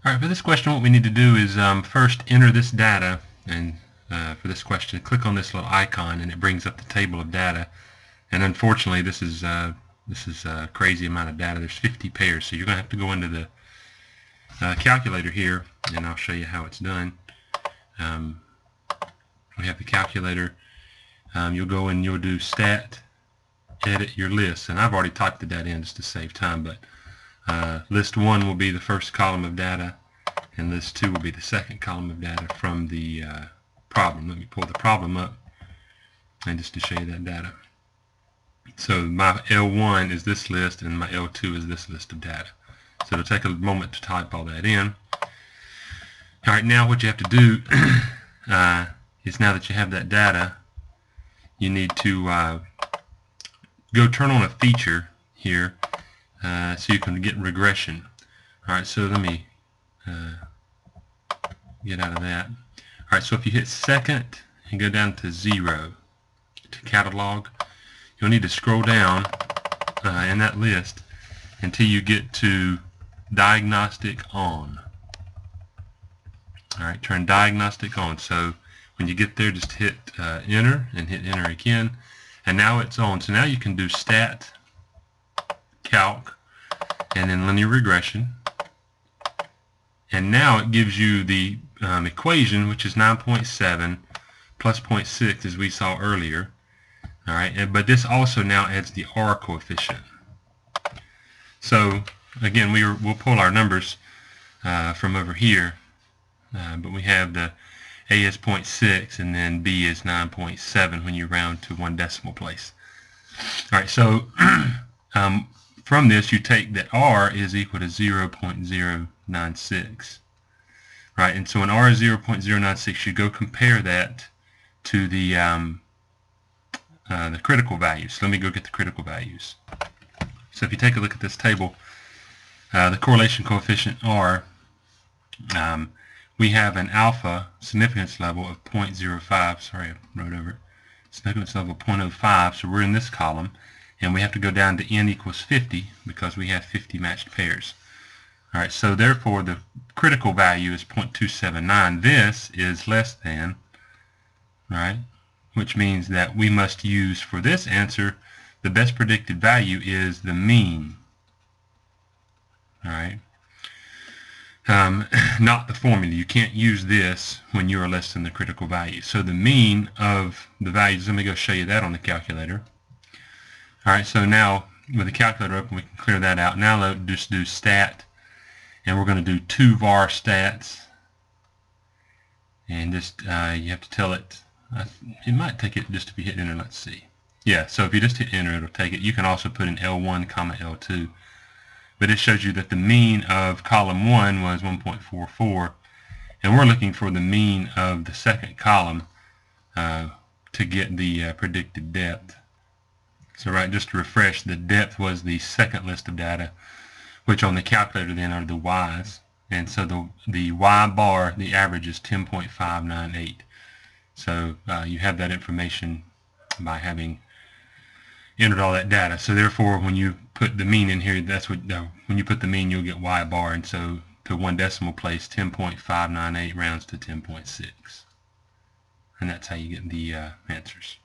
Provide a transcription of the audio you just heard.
Alright, for this question what we need to do is first enter this data, and for this question click on this little icon and it brings up the table of data. And unfortunately this is a crazy amount of data. There's 50 pairs, so you're going to have to go into the calculator here, and I'll show you how it's done. We have the calculator. You'll go and you'll do stat, edit your list, and I've already typed the data in just to save time, but list 1 will be the first column of data, and list 2 will be the second column of data from the problem. Let me pull the problem up, and just to show you that data. So my L1 is this list, and my L2 is this list of data. So it'll take a moment to type all that in. Alright, now what you have to do is, now that you have that data, you need to go turn on a feature here so you can get regression. Alright, so let me get out of that. Alright, so if you hit second and go down to 0 to catalog, you'll need to scroll down in that list until you get to diagnostic on. Alright, turn diagnostic on. So when you get there, just hit enter and hit enter again, and now it's on. So now you can do stat, calc, and then linear regression, and now it gives you the equation, which is 9.7 plus 0.6 as we saw earlier. Alright, but this also now adds the R coefficient. So again, we'll pull our numbers from over here, but we have the A is 0.6 and then B is 9.7 when you round to one decimal place. Alright, so from this you take that R is equal to 0.096. Right, and so when R is 0.096, you go compare that to the critical values. So let me go get the critical values. So if you take a look at this table, the correlation coefficient R, we have an alpha significance level of 0.05. Sorry, I wrote over it. Significance level of 0.05, so we're in this column, and we have to go down to n equals 50 because we have 50 matched pairs. Alright, so therefore the critical value is 0.279. This is less than, right, which means that we must use, for this answer, the best predicted value is the mean. Alright, not the formula. You can't use this when you are less than the critical value. So the mean of the values, let me go show you that on the calculator. Alright, so now with the calculator open, we can clear that out. Now let's just do stat, and we're going to do 2 var stats, and just you have to tell it, it might take it just if you hit enter. Let's see. Yeah, so if you just hit enter, it'll take it. You can also put in L1 comma L2, but it shows you that the mean of column 1 was 1.44, and we're looking for the mean of the second column to get the predicted depth. So right, just to refresh, the depth was the second list of data, which on the calculator then are the y's, and so the y bar, the average is 10.598. So you have that information by having entered all that data. So therefore, when you put the mean in here, that's what when you put the mean, you'll get y bar, and so to one decimal place, 10.598 rounds to 10.6, and that's how you get the answers.